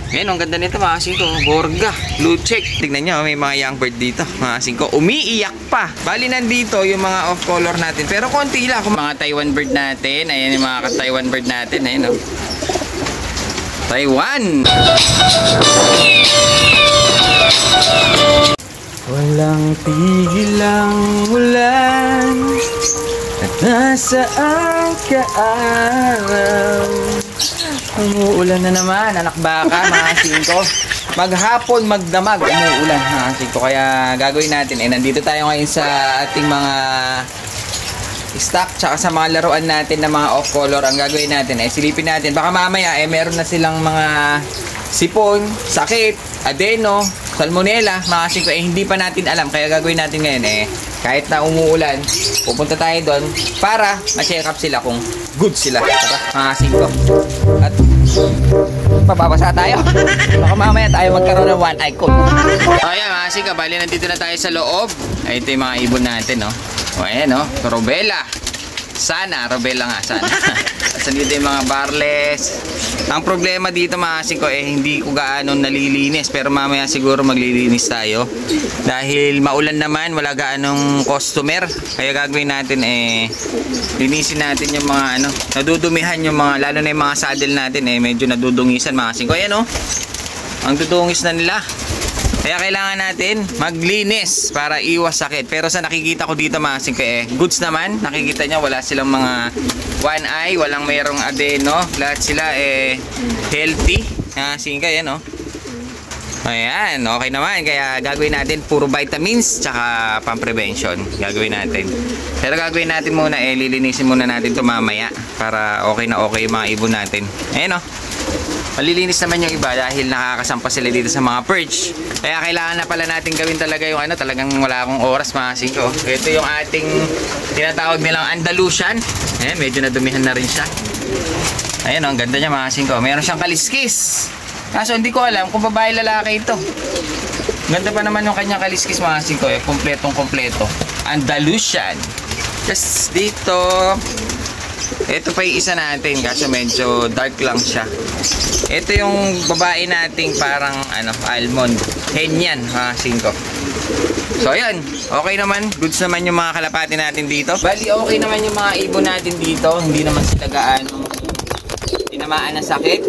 Ngayon, ang ganda nito mga kasing ko. Borga, blue check. Tignan nyo, may mga young bird dito. Mga kasing ko, umiiyak pa. Bali nandito yung mga off color natin. Pero konti lang. Mga Taiwan bird natin. Ayan yung mga Taiwan bird natin. Ayan o. Taiwan! Walang tigil ang ulan at nasaan ka araw. Umuulan na naman, anak baka, mga singko. Maghapon, magdamag, umuulan, mga singko. Kaya gagawin natin, nandito tayo ngayon sa ating mga stock, tsaka sa mga laruan natin na mga off-color. Ang gagawin natin, silipin natin. Baka mamaya, meron na silang mga sipon, sakit, adeno, salmonella, mga singko. Hindi pa natin alam, kaya gagawin natin ngayon, kahit na umuulan, pupunta tayo doon para ma-check up sila kung good sila. Tara, mga singko. At mababasa tayo. Baka mamaya tayo magkaroon ng one eye cold. Ayan mga singko, bali nandito na tayo sa loob. Ay, ito yung mga ibon natin, no? O ayan, no? Robela. Sana, Robela nga, sana. At dito yung mga barles. Ang problema dito mga singko, hindi ko gaano nalilinis. Pero mamaya siguro maglilinis tayo. Dahil maulan naman, wala gaanong customer. Kaya gagawin natin, linisin natin yung mga, nadudumihan yung mga, lalo na yung mga saddle natin, medyo nadudungisan mga singko. Ayan, no? Ang dudungis na nila. Kaya kailangan natin maglinis para iwas sakit. Pero sa nakikita ko dito mga singko, goods naman. Nakikita nyo, wala silang mga one eye, walang mayroong adeno. Lahat sila healthy. Singko, yan o. Ayan, okay naman. Kaya gagawin natin puro vitamins tsaka pang-prevention. Gagawin natin. Pero gagawin natin muna, lilinisin muna natin ito mamaya para okay na okay yung mga ibon natin. Ayan o. Malilinis naman yung iba dahil nakakasampa sila dito sa mga perch. Kaya kailangan na pala natin gawin talaga yung talagang wala akong oras mga singko. Ito yung ating tinatawag nilang Andalusian. Ayan, medyo nadumihan na rin siya. Ayan, ang ganda niya mga singko. Meron siyang kaliskis. Kaso hindi ko alam kung babae lalaki ito. Ganda pa naman yung kanyang kaliskis mga singko. Kompletong kompleto. Andalusian. Just dito. Ito pa yung isa natin kasi medyo dark lang siya. Ito yung babae nating parang almond. Hen yan, mga singko. So ayan, okay naman. Goods naman yung mga kalapati natin dito. Bali okay naman yung mga ibon natin dito. Hindi naman sila gaano tinamaan ng sakit.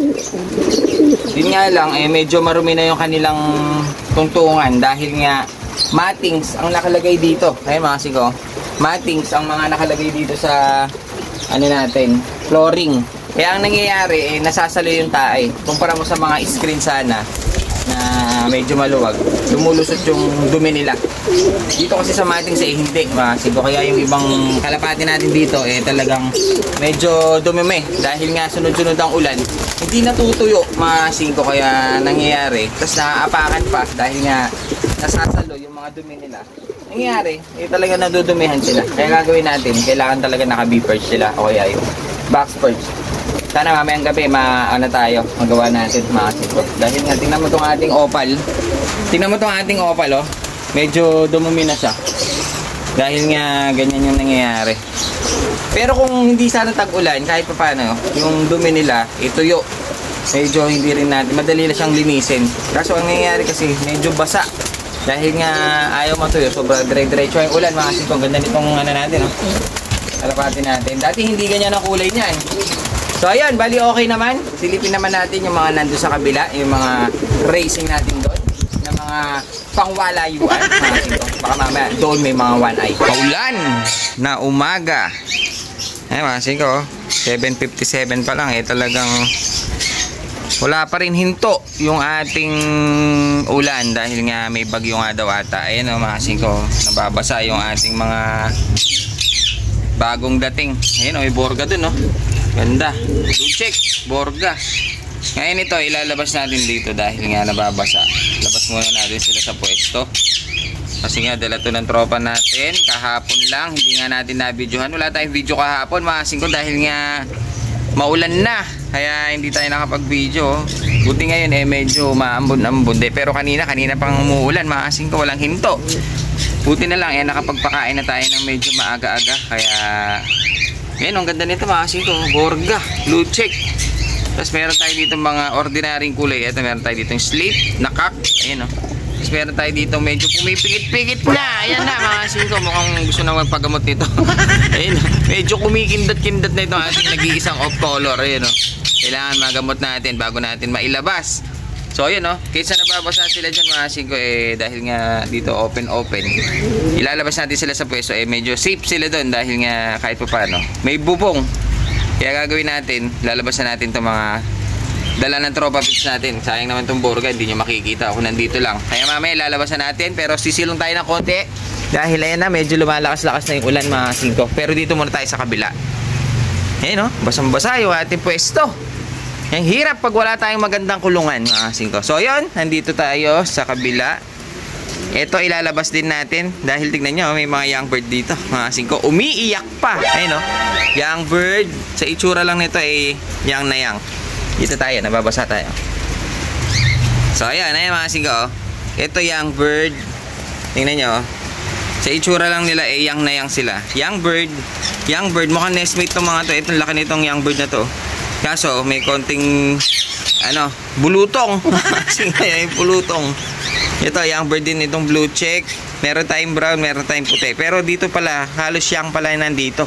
Yun nga lang, medyo marumi na yung kanilang tungtungan dahil nga matings ang nakalagay dito. Ayan mga singko, matings ang mga nakalagay dito sa natin, flooring. Kaya ang nangyayari, nasasalo yung tae. Kumpara mo sa mga screen sana na medyo maluwag, lumulusot yung dumi nila. Dito kasi sa matings hindi, masiko. Kaya yung ibang kalapati natin dito, talagang medyo dumime. Dahil nga sunod-sunod ang ulan, hindi natutuyo, masiko. Kaya nangyayari, tapos naaapakan pa dahil nga nasasalo yung mga dumi nila. Nangyayari, talaga nadudumihan sila. Kaya gagawin natin, kailangan talaga naka-B-perch sila o kaya yung box perch. Sana mamayang gabi tayo, magawa natin mga siko. Dahil nga, tingnan mo itong ating opal. Tingnan mo itong ating opal, oh. Medyo dumumi na siya. Dahil nga, ganyan yung nangyayari. Pero kung hindi sana tag-ulan, kahit pa paano, yung dumi nila, ituyo. Medyo hindi rin natin, madali na siyang linisin. Kaso ang nangyayari kasi, medyo basa. Dahil nga ayaw matuyo, sobra dire-diretso yung ulan mga singko. Ganda nitong natin, oh. Kalapati natin. Dati hindi ganyan ang kulay niyan. So ayan, bali okay naman. Silipin naman natin yung mga nando sa kabila, yung mga racing natin doon, na mga pangwalayuan mga singko. Baka mamaya doon may mga one eye. Paulan na umaga. Ayan mga singko, 7:57 pa lang, talagang wala pa rin hinto yung ating ulan dahil nga may bagyo nga daw ata. Ayan o mga singko, nababasa yung ating mga bagong dating. Ayan o, may borga dun o. Ganda. Blue check, borga. Ngayon ito, ilalabas natin dito dahil nga nababasa. Labas muna natin sila sa pwesto. Kasi nga, dala to ng tropa natin. Kahapon lang, hindi nga natin na-videohan. Wala tayong video kahapon mga singko dahil nga maulan na. Kaya hindi tayo nakapag-video. Buti ngayon medyo maambon-ambon. Pero kanina pang umuulan mga singko, walang hinto. Buti na lang nakapagpakain na tayo ng medyo maaga-aga. Kaya yan, ang ganda nito mga singko. Borga, blue check. Tapos meron tayo dito mga ordinaryong kulay. Ito meron tayo dito yung slate, nakak. Ayan o. Tapos meron tayo dito medyo pumipikit-pikit na. Ayan na mga singko. Mukhang gusto na magpagamot nito. Ayan o. Medyo kumikindot-kindot na itong ating nag-iisang off color. Ayan o. Kailangan magamot natin bago natin mailabas. So ayan o. Kaysa nababasa sila dyan mga singko dahil nga dito open. Ilalabas natin sila sa pwesto medyo safe sila doon dahil nga kahit pa paano. May bubong. Kaya gagawin natin, lalabasan natin itong mga dala ng tropa pits natin. Sayang naman itong burga, hindi nyo makikita ako nandito lang. Kaya mamaya lalabasan natin, pero sisilong tayo ng konti. Dahil ayan na, medyo lumalakas-lakas na yung ulan mga singko. Pero dito muna tayo sa kabila. Ayan o, basang-basa yung ating pwesto. Yung hirap pag wala tayong magandang kulungan mga singko. So ayun, nandito tayo sa kabila. Ito ilalabas din natin. Dahil tignan nyo, may mga young bird dito mga singko. Umiiyak pa. Ayan o, young bird. Sa itsura lang nito young na young. Dito tayo, nababasa tayo. So ayan mga singko. Ito young bird. Tingnan nyo. Sa itsura lang nila young na young sila. Young bird. Young bird, mukhang nestmate itong mga to. Itong laki nitong young bird na to. Kaso may konting bulutong. Yung bulutong. Ito young bird din itong blue check. Meron tayong brown, meron tayong puti. Pero dito pala, halos young pala nandito.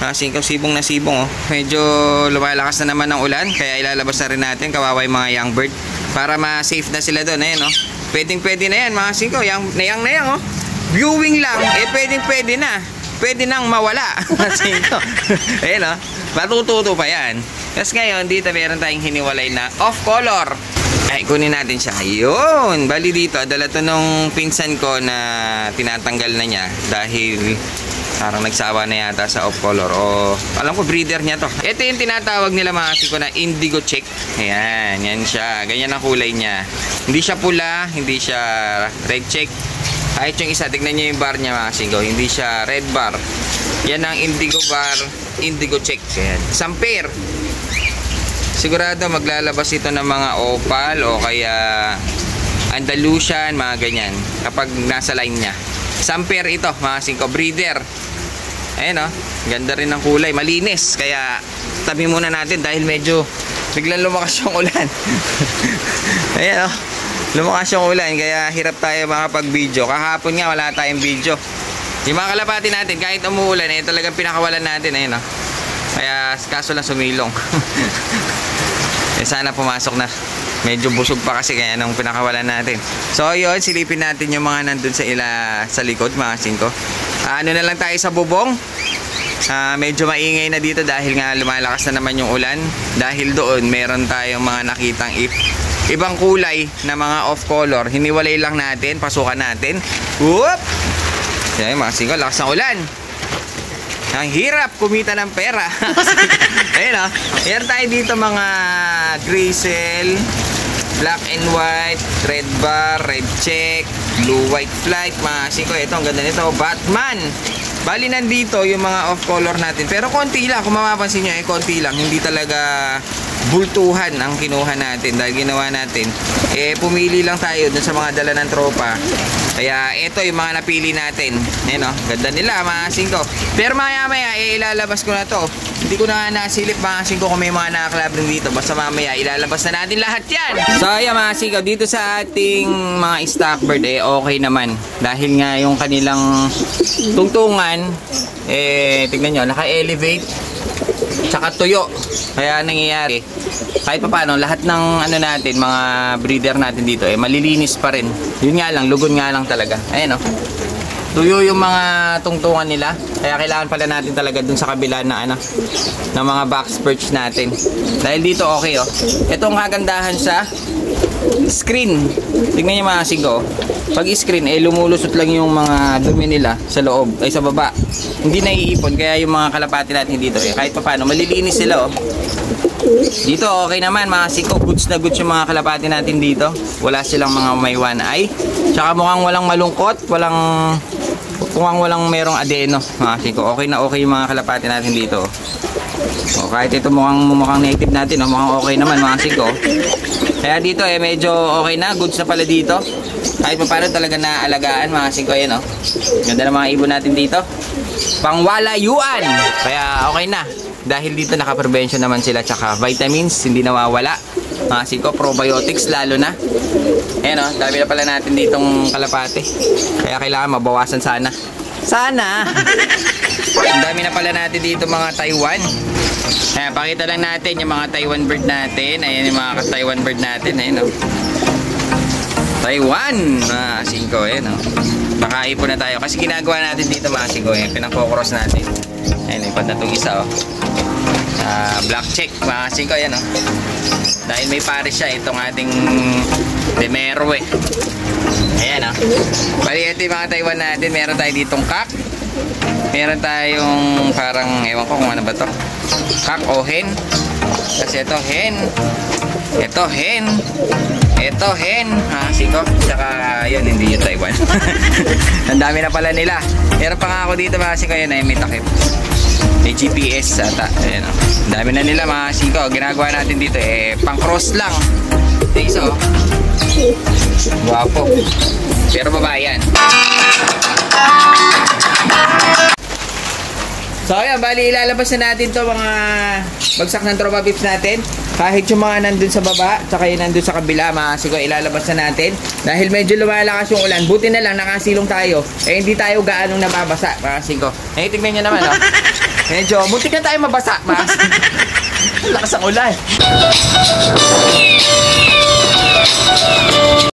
Singkaw, sibong na sibong oh. Medyo lumalakas na naman ng ulan, kaya ilalabas na rin natin kawawa yung mga young bird para ma-safe na sila doon. Ayan oh. Pwedeng-pwede na yan mga singkaw. Young na yan oh. Viewing lang, pwedeng-pwede na. Pwede nang mawala. Singkaw. Ayan oh. Matututo pa yan. Tapos ngayon, dito meron tayong hiniwalay na off color. Ay, kunin natin siya. Ayun. Bali dito, dala to nung pinsan ko na tinatanggal na niya dahil parang nagsawa na yata sa off color. O, alam ko breeder niya to. Ito yung tinatawag nila mga siko na indigo check. Ayan, yan siya. Ganyan ang kulay niya. Hindi siya pula, hindi siya red check. Kahit yung isa, tignan nyo yung bar niya mga siko. Hindi siya red bar. Yan ang indigo bar, indigo check. Ayan. Isang pair. Sigurado maglalabas ito ng mga opal o kaya Andalusian, mga ganyan. Kapag nasa line niya. Isang pair ito, mga singko breeder. Ayan o, ganda rin ng kulay, malinis. Kaya tabi muna natin dahil medyo biglang lumakas yung ulan. Ayan o, lumakas yung ulan kaya hirap tayo makapag-video. Kahapon nga wala tayong video. Yung mga kalapati natin, kahit umuulan, talagang pinakawalan natin. Ayan o, kaya kaso lang sumilong. Sana pumasok na. Medyo busog pa kasi kaya nung pinakawalan natin. So yun, silipin natin yung mga nandun sa likod mga singko. Ano na lang tayo sa bubong. Medyo maingay na dito dahil nga lumalakas na naman yung ulan. Dahil doon meron tayong mga nakitang ibang kulay na mga off color. Hiniwalay lang natin, pasukan natin. Whoop! Yan mga singko, lakas ng ulan. Ang hirap kumita ng pera. Ayun o. Meron tayo dito mga grizzle, black and white, red bar, red check, blue white flight. Mga siko, ito ang ganda nito. Batman. Bali nandito yung mga off color natin. Pero konti lang. Kung mapapansin nyo konti lang. Hindi talaga bultuhan ang kinuha natin. Dahil ginawa natin pumili lang tayo dun sa mga dala ng tropa. Kaya ito yung mga napili natin. Ayan o, ganda nila mga singko. Pero maya ilalabas ko na to. Hindi ko na nasilip mga singko kung may mga nakaklab rin dito. Basta mamaya ilalabas na natin lahat yan. So ayan mga singko, dito sa ating mga stock bird okay naman. Dahil nga yung kanilang tungtungan tignan nyo, naka-elevate tsaka tuyo. Kaya nangyayari kahit pa paano, lahat ng natin, mga breeder natin dito malilinis pa rin. Yun nga lang, lugon nga lang talaga. Ayan o, tuyo yung mga tungtungan nila. Kaya kailangan pala natin talaga dun sa kabila na ng mga box perch natin. Dahil dito okay o. Ito ang kagandahan sa screen. Tingnan nyo mga singko. Pag screen lumulusot lang yung mga dumi nila sa loob, sa baba. Hindi naiipon. Kaya yung mga kalapati natin dito kahit pa paano, malilinis sila o. Dito okay naman mga singko. Goods na goods yung mga kalapati natin dito. Wala silang mga may one eye. Tsaka mukhang walang malungkot, walang merong adeno mga singko. Okay na okay yung mga kalapati natin dito. O, kahit ito mukhang native natin mukhang okay naman mga singko. Kaya dito medyo okay na, goods na pala dito. Kahit pa paano talaga naalagaan mga singko. Ayan o, ganda ng mga ibon natin dito. Pangwalayuan. Kaya okay na. Dahil dito naka-prevention naman sila, tsaka vitamins, hindi nawawala. Mga siko, probiotics lalo na. Ayan o, dami na pala natin ditong kalapate. Kaya kailangan mabawasan sana. Sana! Ang dami na pala natin dito mga Taiwan. Ayan, pakita lang natin yung mga Taiwan bird natin. Ayan yung mga Taiwan bird natin. Ayan o. Taiwan! Mga siko, ayan o. Nakaipon na tayo. Kasi ginagawa natin dito mga siko. Ayan, pinang-focus natin. Ayan, ipad na itong isa o. Black check mga siko, ayan o. Dahil may pares siya itong ating Demero eh. Ayan o. Bali ito yung mga Taiwan natin. Meron tayo ditong kak. Meron tayong parang, ewan ko kung ano ba to, kak o hen. Kasi ito hen. Ito hen. Ito hen. Ha, siko. Tsaka yun, hindi yung Taiwan. Ang dami na pala nila. Meron pa nga ako dito mga siko. Ayan ay may takip. May GPS ata. Ayan o. Ang dami na nila mga siko. Ginagawa natin dito eh, pang cross lang. Ito isa o. Guwapo. Pero babae yan. So ayan, bali ilalabas na natin to mga bagsak ng tropa pips natin. Kahit yung mga nandun sa baba, tsaka yung nandun sa kabila, mga siko, ilalabas na natin. Dahil medyo lumalakas yung ulan, buti na lang nakasilong tayo. Eh hindi tayo gaanong nababasa, mga siko. Eh tignan nyo naman, oh. Medyo, buti na tayo mabasa, mga siko. Lakas ang ulan.